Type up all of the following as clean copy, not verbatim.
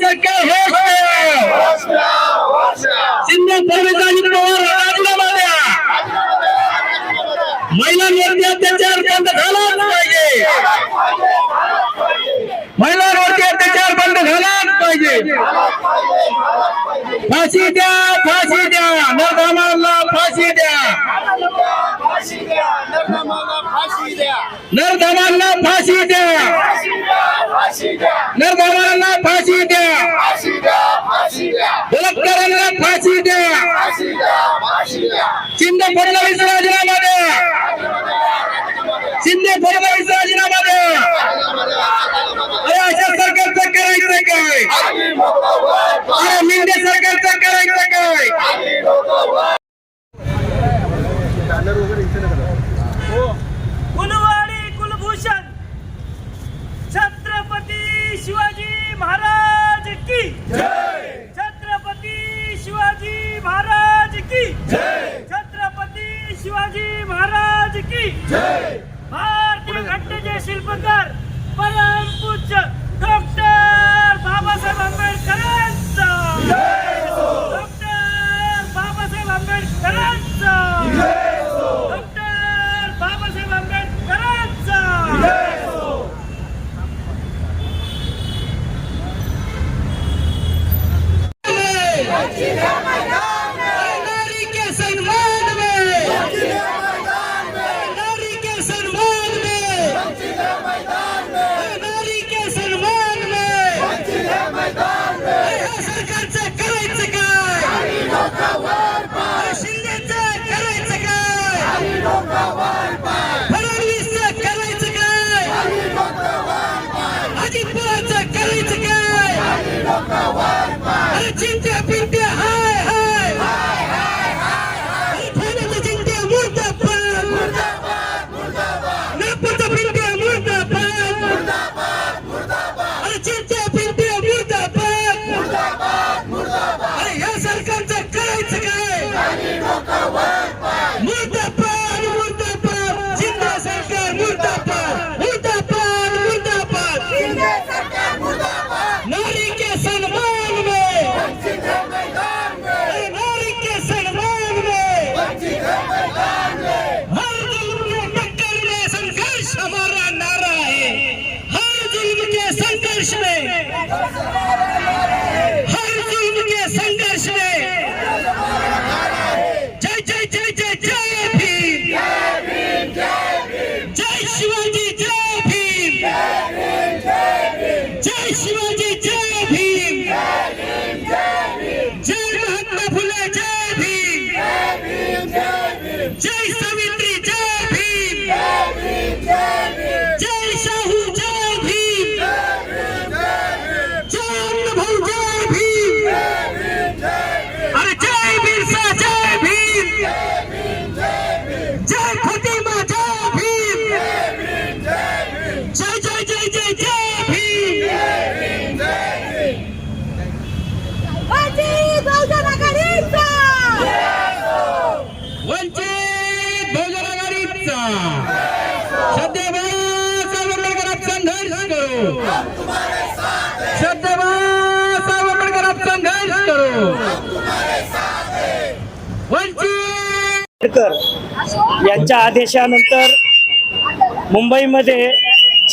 सरकार शिंदे फडणवीस आणि पवार राजीनामा द्या. महिलांवरती अत्याचार बंद झालाच पाहिजे. महिलांवरती अत्याचार बंद झालाच पाहिजे. फाशी द्या, फाशी द्या, नरधमाला फाशी द्या, नरधमाला फाशी द्या, नरधमाला फाशी द्या, बलात्कारांना फाशी द्या. शिंदे फडणवीस राजीनामा द्या. शिंदे फडणवीस राजीनामा द्या. अशा सरकारचं करायचं काय? अरे मिंदे सरकारचं करायचं काय? कुलवाडी कुलभूषण छत्रपती शिवाजी महाराज की जय. छत्रपती शिवाजी महाराज की जय. छत्रपती शिवाजी महाराज की जय. भारतीय घटनेचे शिल्पकार परमपूज्य डॉक्टर बाबासाहेब आंबेडकरांचा डॉक्टर बाबासाहेब आंबेडकरांचा डॉक्टर बाबासाहेब आंबेडकरांचा. नारी के सम्मान में, नारी के सम्मान में, नारी के सम्मान में, या सरकारचं करायचं काय? शिंदेचं करायचं काय? फडणवीसचं करायचं काय? अजित पवारचं करायचं काय? अरे चिंट्या पिंट्या हाय हाय, अरे ठाण्याचं चिंट्या मुर्दाबाद, नागपूरचं पिंट्या मुर्दाबाद, अरे चिंट्या पिंट्या मुर्दाबाद. अरे ह्या सरकारचं करायचं काय? मुर्दाबाद, मुर्दाबाद, शिंदे सरकार मुर्दाबाद, मुर्दाबाद, मुर्दाबाद. नारी के सम्मान में, नारी के सम्मान में, हर जुल्म के टक्कर में संघर्ष हमारा नारा है. हर जुल्म के संघर्ष में, हर जुल्म के संघर्ष में जय जय जय जय जय भीम, जय शिवाजी जय भीम, जय शिवाजी जय भीम, जय महात्मा फुले जय भीम, जय सावित्री जय भीम, जय शाहू जय भीम, जय अण्णाभाऊ जय भीम, अरे जय बिरसा जय भीम, जय फातिमा जय भीम, जय जय जय जय जय भीम. वंचित बहुजन आघाडीचा वंचित बहुजन आघाडीचा श्रद्धेय बाळासाहेब आंबेडकर संघर्ष करो. श्रद्धेय बाळासाहेब आंबेडकर संघर्ष करो. वंचित आंबेडकर यांच्या आदेशानंतर मुंबईमध्ये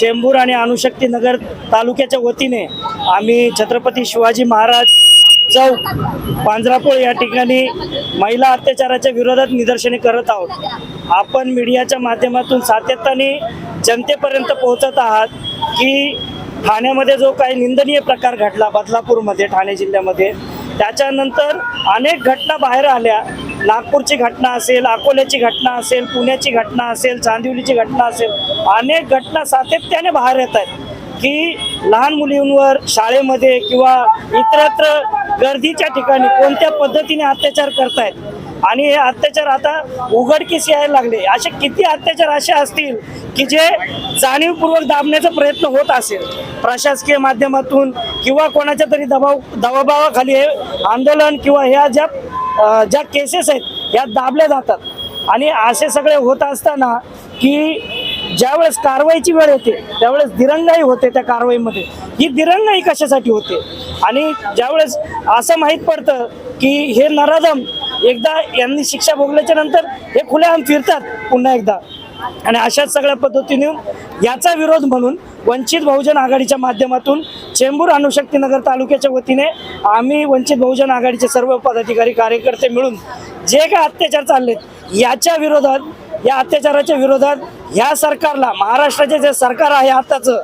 चेंबूर आणि अणुशक्ती नगर तालुक्याच्या वतीने आम्ही छत्रपती शिवाजी महाराज चौक पांजरापोळ या ठिकाणी महिला अत्याचाराच्या विरोधात निदर्शने करत आहोत. आपण मीडियाच्या माध्यमातून सातत्याने जनतेपर्यंत पोहोचत आहात की ठाण्यामध्ये जो काही निंदनीय प्रकार घडला बदलापूरमध्ये ठाणे जिल्ह्यामध्ये, त्याच्यानंतर अनेक घटना बाहेर आल्या. नागपूरची घटना असेल, अकोल्याची घटना असेल, पुण्याची घटना असेल, चांदिवलीची घटना असेल, अनेक घटना सातत्याने बाहेर येत आहेत की लहान मुलींवर शाळेमध्ये किंवा इतरत्र गर्दीच्या ठिकाणी कोणत्या पद्धतीने अत्याचार करतायत. आणि हे अत्याचार आता उघडकीस यायला लागले. असे किती अत्याचार असे असतील की जे जाणीवपूर्वक दाबण्याचा प्रयत्न होत असेल प्रशासकीय माध्यमातून किंवा कोणाच्या तरी दबावाखाली हे आंदोलन किंवा ह्या ज्या केसेस आहेत ह्या दाबल्या जातात. आणि असे सगळे होत असताना की ज्यावेळेस कारवाईची वेळ येते त्यावेळेस दिरंगाई होते. त्या कारवाईमध्ये ही दिरंगाई कशासाठी होते? आणि ज्यावेळेस असं माहीत पडतं की हे नराधम एकदा यांनी शिक्षा भोगल्याच्या नंतर हे खुलेआम फिरतात पुन्हा एकदा, आणि अशाच सगळ्या पद्धतीने याचा विरोध म्हणून वंचित बहुजन आघाडीच्या माध्यमातून चेंबूर अणुशक्तीनगर तालुक्याच्या वतीने आम्ही वंचित बहुजन आघाडीचे सर्व पदाधिकारी कार्यकर्ते मिळून जे काय अत्याचार चाललेत याच्या विरोधात, या अत्याचाराच्या विरोधात ह्या सरकारला, महाराष्ट्राचे जे सरकार आहे आताचं,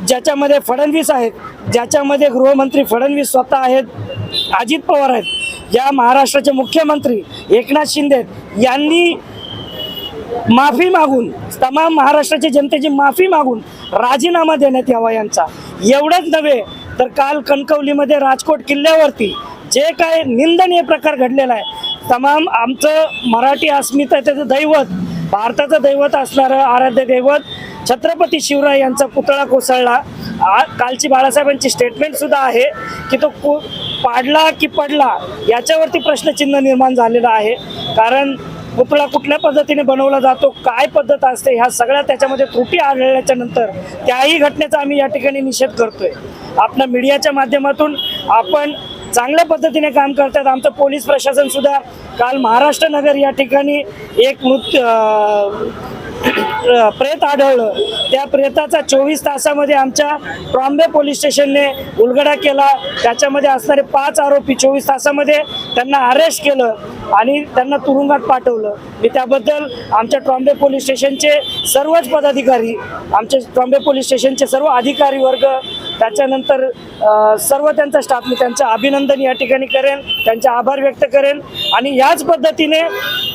ज्याच्यामध्ये फडणवीस आहेत, ज्याच्यामध्ये गृहमंत्री फडणवीस स्वतः आहेत, अजित पवार आहेत, या महाराष्ट्राचे मुख्यमंत्री एकनाथ शिंदे यांनी माफी मागून, तमाम महाराष्ट्राच्या जनतेची माफी मागून राजीनामा देण्यात यावा यांचा. एवढंच नव्हे तर काल कणकवलीमध्ये राजकोट किल्ल्यावरती जे काय निंदनीय प्रकार घडलेला आहे, तमाम आमचं मराठी अस्मितेचं दैवत, भारताचं दैवत असणारं आराध्य दैवत छत्रपती शिवराय यांचा पुतळा कोसळला. कालची बाळासाहेबांची स्टेटमेंट सुद्धा आहे की तो पाडला की पडला याच्यावरती प्रश्नचिन्ह निर्माण झालेला आहे. कारण पुतळा कुठल्या पद्धतीने बनवला जातो, काय पद्धत असते, ह्या सगळ्या त्याच्यामध्ये त्रुटी आढळल्याच्या नंतर त्याही घटनेचा आम्ही या ठिकाणी निषेध करतोय. आपल्या मीडियाच्या माध्यमातून आपण चांगल्या पद्धतीने काम करतात. आमचं पोलीस प्रशासन सुद्धा काल महाराष्ट्र नगर या ठिकाणी एक प्रेत आढळलं, त्या प्रेताचा 24 तासामध्ये आमच्या ट्रॉम्बे पोलीस स्टेशनने उलगडा केला. त्याच्यामध्ये असणारे 5 आरोपी 24 तासामध्ये त्यांना अरेस्ट केलं आणि त्यांना तुरुंगात पाठवलं. मी त्याबद्दल आमच्या ट्रॉम्बे पोलीस स्टेशनचे सर्वच पदाधिकारी, आमचे ट्रॉम्बे पोलीस स्टेशनचे सर्व अधिकारी वर्ग, त्याच्यानंतर सर्व त्यांचा स्टाफ, मी त्यांचं अभिनंदन या ठिकाणी करेन, त्यांचे आभार व्यक्त करेन. आणि याच पद्धतीने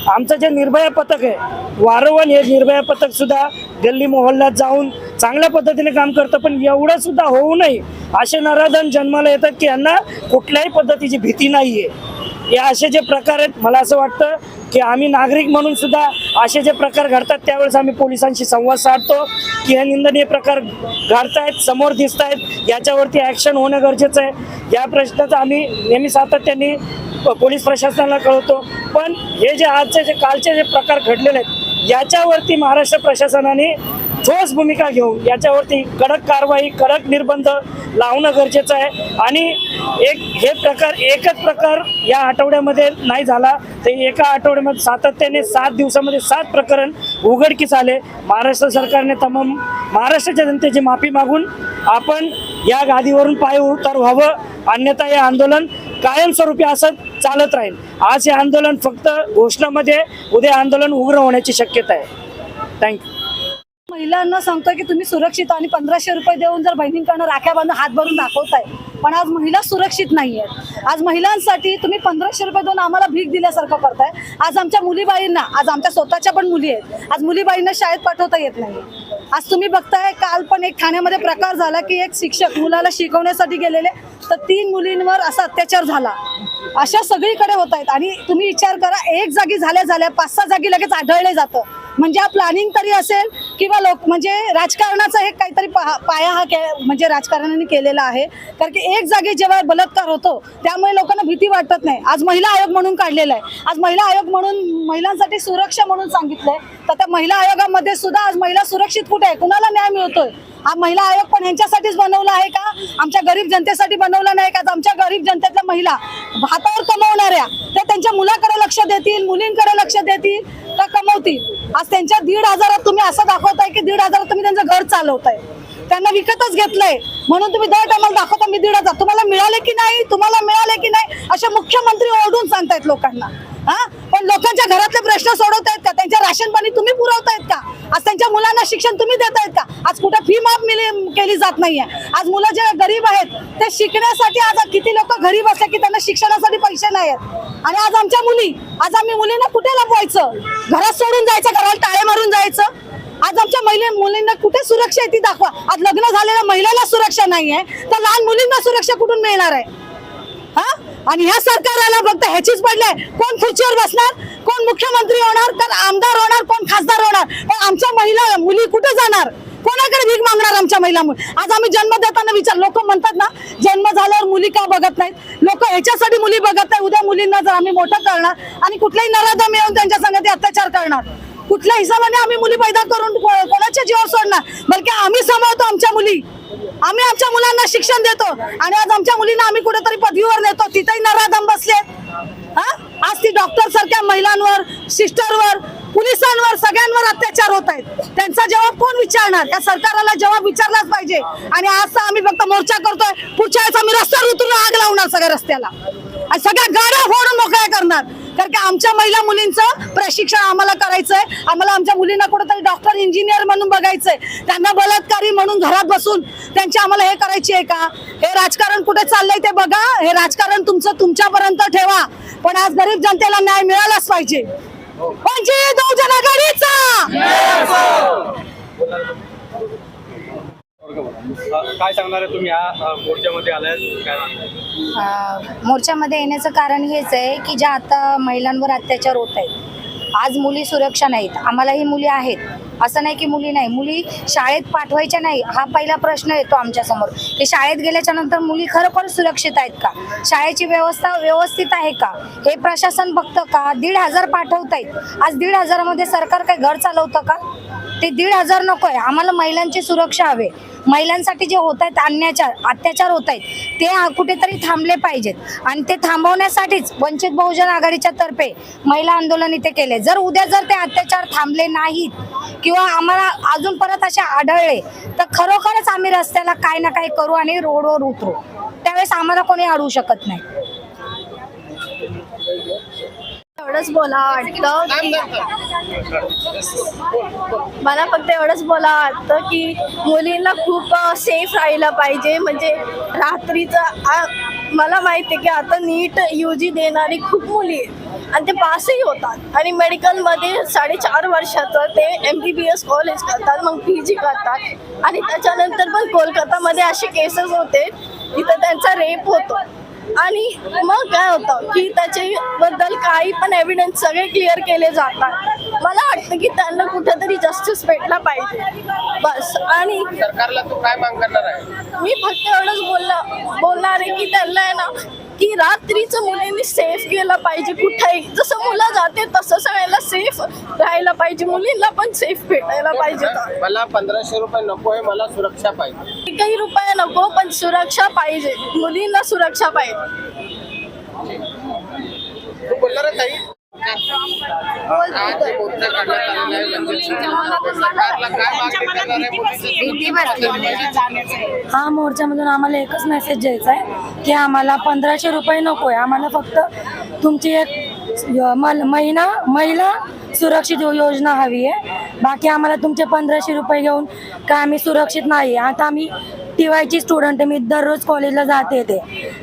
आमचं जे निर्भया पथक आहे, वारंवार हे निर्भया पथक सुद्धा गल्ली मोहल्ल्यात जाऊन चांगल्या पद्धतीने काम करतं. पण एवढं सुद्धा होऊ नये असे नराधम जन्माला येतात की यांना कुठल्याही पद्धतीची भीती नाही आहे. या असे जे प्रकार आहेत, मला असं वाटतं की आम्ही नागरिक म्हणून सुद्धा असे जे प्रकार घडतात त्यावेळेस आम्ही पोलिसांशी संवाद साधतो की हे निंदनीय प्रकार घडतायत, समोर दिसत आहेत, याच्यावरती ॲक्शन होणं गरजेचं आहे. या प्रश्नाचं आम्ही नेहमी सातत्याने पोलीस प्रशासनाला कळवतो. पण हे जे आजचे जे कालचे जे प्रकार घडलेले आहेत याच्यावरती महाराष्ट्र प्रशासनाने ठोस भूमिका घेऊन याच्यावरती कडक कारवाई, कडक निर्बंध लावणं गरजेचं आहे. आणि एकच प्रकार या आठवड्यामध्ये नाही झाला, तर एका आठवड्यामध्ये सातत्याने 7 दिवसामध्ये 7 प्रकरण उघडकीस आले. महाराष्ट्र सरकारने तमाम महाराष्ट्राच्या जनतेची माफी मागून आपण या गादीवरून पाय उतार व्हावं, अन्यथा हे आंदोलन कायमस्वरूपी असं चालत राहील. आज हे आंदोलन फक्त घोषणामध्ये, उद्या आंदोलन उग्र होण्याची शक्यता आहे. थँक्यू. महिलांना सांगतोय की तुम्ही सुरक्षित, आणि 1500 रुपये देऊन जर बहिणींकडनं राख्या बांधून हात भरून दाखवताय, पण आज महिला सुरक्षित नाही आहेत. आज महिलांसाठी तुम्ही 1500 रुपये देऊन आम्हाला भीक दिल्यासारखं करताय. आज आमच्या मुलीबाईंना, आज आमच्या स्वतःच्या पण मुली आहेत, आज मुलीबाईंना शाळेत पाठवता येत नाही. आज तुम्ही बघताय, काल पण एक ठाण्यामध्ये प्रकार झाला की एक शिक्षक मुलाला शिकवण्यासाठी गेलेले, तर 3 मुलींवर असा अत्याचार झाला. अशा सगळीकडे होत आहेत. आणि तुम्ही विचार करा, एक जागी झाल्या 5-6 जागी लगेच आढळले जातं. म्हणजे हा प्लॅनिंग तरी असेल किंवा म्हणजे राजकारणाचा एक काहीतरी पाया हा म्हणजे राजकारणाने केलेला आहे. कारण की एक जागी जेव्हा बलात्कार होतो त्यामुळे लोकांना भीती वाटत नाही. आज महिला आयोग म्हणून काढलेला आहे, आज महिला आयोग म्हणून महिलांसाठी सुरक्षा म्हणून सांगितलंय. तर त्या महिला आयोगामध्ये सुद्धा आज महिला सुरक्षित कुठे आहे, कुणाला न्याय मिळतोय? हा महिला आयोग पण ह्यांच्यासाठीच बनवला आहे का? आमच्या गरीब जनतेसाठी बनवला नाही का? आमच्या गरीब जनतेतल्या महिला हातावर कमवणाऱ्या त्या त्यांच्या मुलाकडे लक्ष देतील, मुलींकडे लक्ष देतील का कमवतील? आज त्यांच्या 1,500 तुम्ही असं दाखवताय की 1,500 तुम्ही त्यांचं घर चालवताय. त्यांना विकतच घेतलंय म्हणून तुम्ही दर टायमाला दाखवता मी 1,500. तुम्हाला मिळाले की नाही, तुम्हाला मिळाले की नाही असे मुख्यमंत्री ओरडून सांगतायत लोकांना. पण लोकांच्या घरातले प्रश्न सोडवतायत का? त्यांच्या राशन पाणी तुम्ही पुरवतायत का? आज त्यांच्या मुलांना शिक्षण तुम्ही देतायत का? आज कुठे फी माफ केली जात नाहीये. आज मुलं जे गरीब आहेत ते शिकण्यासाठी, आज किती लोक गरीब असले की त्यांना शिक्षणासाठी पैसे नाही आहेत. आणि आज आमच्या मुली, आज आम्ही मुलींना कुठे लपवायचं? घरात सोडून जायचं, घराला टाळे मारून जायचं? आज आमच्या मुलींना कुठे सुरक्षा आहे ती दाखवा. आज लग्न झालेल्या महिलांना सुरक्षा नाहीये, तर लहान मुलींना सुरक्षा कुठून मिळणार आहे? आणि ह्या सरकारला फक्त ह्याचीच पडले, कोण खुर्चीवर बसणार, कोण मुख्यमंत्री होणार, कोण आमदार होणार, कोण खासदार होणार, पण आमच्या महिला मुली कुठे जाणार? कोणाकडे भीक मागणार आमच्या महिला मुली? आज आम्ही जन्म देताना विचार, लोक म्हणतात ना जन्म झाल्यावर मुली का बघत नाहीत, लोक ह्याच्यासाठी मुली बघत नाही. उद्या मुलींना जर आम्ही मोठं करणार आणि कुठल्याही नराधम येऊन त्यांच्या संगती अत्याचार करणार, कुठल्या हिशोबाने आम्ही मुली पैदा करून कोणाच्या जीवावर सोडणार? बलकी आम्ही सांभाळतो आमच्या मुली. आम्ही आमच्या मुलांना शिक्षण देतो आणि आज आमच्या मुलींना आम्ही कुठेतरी पदवीवर नेतो, तिथेही नराधम बसले. आज ती डॉक्टर सारख्या महिलांवर, सिस्टरवर, पोलिसांवर, सगळ्यांवर अत्याचार होत आहेत. त्यांचा जबाब कोण विचारणार? या सरकारला जबाब विचारलाच पाहिजे. आणि आज तर आम्ही फक्त मोर्चा करतोय, पुढच्या वेळेस आम्ही रस्त्यावर उतरून आग लावणार सगळ्या रस्त्याला आणि सगळ्या गाड्या फोडून मोकळ्या करणार. कारण की आमच्या महिला मुलींचं प्रशिक्षण आम्हाला करायचंय. आम्हाला आमच्या मुलींना कुठेतरी डॉक्टर, इंजिनियर म्हणून बघायचंय. त्यांना बलात्कारी म्हणून घरात बसून त्यांची आम्हाला हे करायची आहे का? हे राजकारण कुठे चाललंय ते बघा. हे राजकारण तुमचं तुमच्यापर्यंत ठेवा, पण आज गरीब जनतेला न्याय मिळालाच पाहिजे. वंचित बहुजन आघाडीचा काय सांगणार आहे तुम्ही या मोर्चामध्ये आलाय? काय मोर्चामध्ये येण्याचं कारण हेच आहे की ज्या आता महिलांवर अत्याचार होत आहेत, आज मुली सुरक्षा नाहीत. आम्हालाही मुली आहेत, असं नाही की मुली नाही. मुली शाळेत पाठवायच्या नाही हा पहिला प्रश्न येतो आमच्यासमोर, की शाळेत गेल्याच्या नंतर मुली खरोखर सुरक्षित आहेत का? शाळेची व्यवस्था व्यवस्थित आहे का? हे प्रशासन बघतं का? 1,500 पाठवतायत. आज 1,500मध्ये सरकार काय घर चालवतं का? ते 1,500 नको आहे. आम्हाला महिलांची सुरक्षा हवे. महिलांसाठी जे होत आहेत अत्याचार होत आहेत ते कुठेतरी थांबले पाहिजेत आणि ते थांबवण्यासाठीच वंचित बहुजन आघाडीच्या तर्फे महिला आंदोलन इथे केले. जर ते अत्याचार थांबले नाहीत किंवा आम्हाला अजून परत असे आढळले तर खरोखरच आम्ही रस्त्याला काय ना काय करू आणि रोडवर उतरू. त्यावेळेस आम्हाला कोणी अडवू शकत नाही. एवढंच बोला वाटतं की मला फक्त एवढंच बोला वाटतं की मुलींना खूप सेफ राहायला पाहिजे. म्हणजे रात्रीचं मला माहिती आहे की आता नीट UG देणारी खूप मुली आहेत आणि ते पासही होतात आणि मेडिकलमध्ये 4.5 वर्षाचं ते MBBS कॉलेज करतात, मग PG करतात आणि त्याच्यानंतर पण कोलकातामध्ये असे केसेस होते तिथं त्यांचा रेप होतो आणि मग काय होतं की त्याच्याबद्दल काही पण एव्हिडन्स सगळे क्लिअर केले जातात. मला वाटतं की त्यांना कुठेतरी जस्टिस भेटला पाहिजे बस. आणि सरकारला तू काय मागणी करणार आहे? मी फक्त एवढंच बोलणार आहे की त्यांना आहे ना की रात्रीचं मुलींनी सेफ गेलं पाहिजे. कुठेही जसं मुलं जाते तसं सगळ्याला सेफ राहायला पाहिजे. मुलींना पण सेफ भेटायला पाहिजे. मला 1,500 रुपये नको आहे, मला सुरक्षा पाहिजे. काही रुपये नको पण सुरक्षा पाहिजे. मुलींना सुरक्षा पाहिजे. तू बोलणार आहे ताई? आज मोर्चा काढण्यात आलेला आहे वंचित सरकारला काय मागणी करणार आहे? हा मोर्चामधून आम्हाला एकच मेसेज द्यायचा आहे की आम्हाला 1,500 रुपये नको आहे. आम्हाला फक्त तुमची एक महिला सुरक्षित योजना हवी आहे. बाकी आम्हाला तुमचे 1,500 रुपये घेऊन काय आम्ही सुरक्षित नाही. आता आम्ही TYची स्टुडंट आहे, मी दररोज कॉलेजला जाते येते,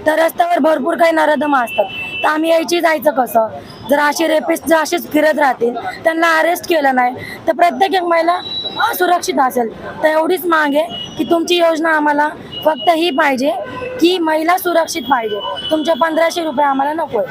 तर रस्त्यावर भरपूर काही नराधम असतात. तर आम्ही जायचं कसं? जर असे रेपिस्ट जर असेच फिरत राहतील, त्यांना अरेस्ट केलं नाही तर प्रत्येक एक महिला असुरक्षित असेल. तर एवढीच माग आहे की तुमची योजना आम्हाला फक्त ही पाहिजे की महिला सुरक्षित पाहिजे. तुमचे 1,500 रुपये आम्हाला नको आहे.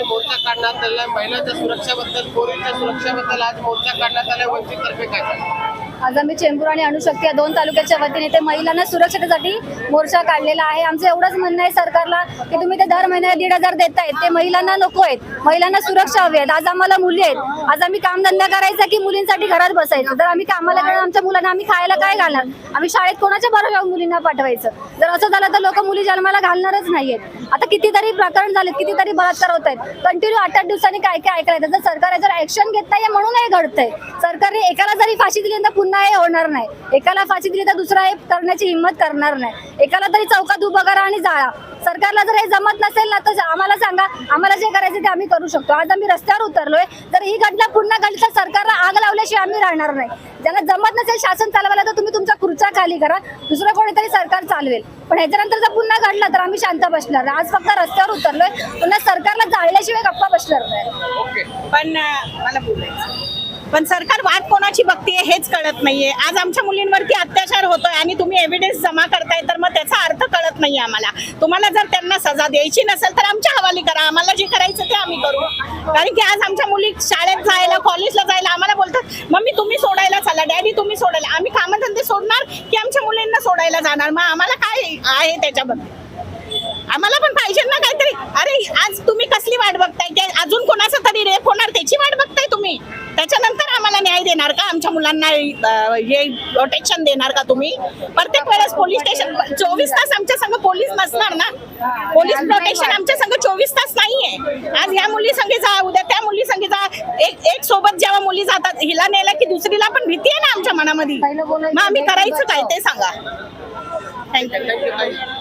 मोर्चा काढण्यात आलाय महिलांच्या सुरक्षेबद्दल, पोरींच्या सुरक्षेबद्दल आज मोर्चा काढण्यात आलाय वंचित तर्फे. काय आज आम्ही चेंबूर आणि अणुशक्ती या 2 तालुक्याच्या वतीने ते महिलांना सुरक्षेसाठी मोर्चा काढलेला आहे. आमचं एवढंच म्हणणं आहे सरकारला की तुम्ही ते दर महिन्याला 1,500 देतायत, ते महिलांना नको आहेत. महिलांना सुरक्षा हवी आहेत. आज आम्हाला मुली आहेत, आज आम्ही कामधंदा करायचा की मुलींसाठी घरात बसायचं? जर आम्ही कामाला गेलो आमच्या मुलांना आम्ही खायला काय घालणार? आम्ही शाळेत कोणाच्या बरोबर जाऊन मुलींना पाठवायचं? जर असं झालं तर लोक मुली जन्माला घालणारच नाहीयेत. आता कितीतरी प्रकरण झालेत, कितीतरी बलात्कार होत आहेत. कंटिन्यू 8-8 दिवसांनी काय काय ऐकायचं. जर सरकार जर ऍक्शन घेत नाहीये म्हणून हे घडतंय. सरकारने एकाला जरी फाशी दिली तर पुन्हा हे होणार नाही. एकाला फाशी दिली तर दुसरा हे करण्याची हिंमत करणार नाही. एकाला तरी चौकात उभं करा आणि जाळा. सरकारला जर हे जमत नसेल ना तर आम्हाला सांगा, आम्हाला जे करायचं ते आम्ही करू शकतो. आज आम्ही रस्त्यावर उतरलोय. जर ही घटना पुन्हा घडली तर सरकारला आग लावल्याशिवाय आम्ही राहणार नाही. ज्यांना जमत नसेल शासन चालवायला तर तुम्ही तुमच्या खुर्च्या खाली करा, दुसरं कोणीतरी सरकार चालवेल. पण ह्याच्यानंतर जर पुन्हा घडला तर आम्ही शांत बसणार नाही. आज फक्त रस्त्यावर उतरलोय, पुन्हा सरकारला जाळल्याशिवाय गप्पा बसणार नाही. पण मला बोलायचं पण सरकार वाट कोणाची बघतीये हेच कळत नाहीये. आज आमच्या मुलींवरती अत्याचार होतोय आणि तुम्ही एव्हिडन्स जमा करताय तर मग त्याचा अर्थ कळत नाहीये आम्हाला. तुम्हाला जर त्यांना सजा द्यायची नसेल तर आमच्या हवाली करा. आम्हाला जे करायचं ते आम्ही करू. कारण की आज आमच्या मुली शाळेत जायला, कॉलेजला जायला आम्हाला बोलतात मम्मी तुम्ही सोडायला चला, डॅडी तुम्ही सोडायला. आम्ही कामधंदे सोडणार की आमच्या मुलींना सोडायला जाणार? मग आम्हाला काय आहे त्याच्याबद्दल? आम्हाला पण पाहिजे ना काहीतरी. अरे आज तुम्ही कसली वाट बघताय की अजून कोणाचा तरी रेप होणार त्याची वाट बघताय तुम्ही? त्याच्यानंतर आम्हाला न्याय देणार का? आमच्या मुलांना हे प्रोटेक्शन देणार का तुम्ही? प्रत्येक वेळेस पोलीस स्टेशन 24 तास आमच्या संग पोलीस नसणार ना. पोलीस प्रोटेक्शन आमच्या संग 24 तास नाहीये. आज ह्या मुली संगे जा, उद्या त्या मुली संगे जा. एक सोबत जेव्हा मुली जातात हिला नेला की दुसरीला पण भीती आहे ना आमच्या मनामध्ये. मग आम्ही करायचं काय ते सांगा. थँक्यू.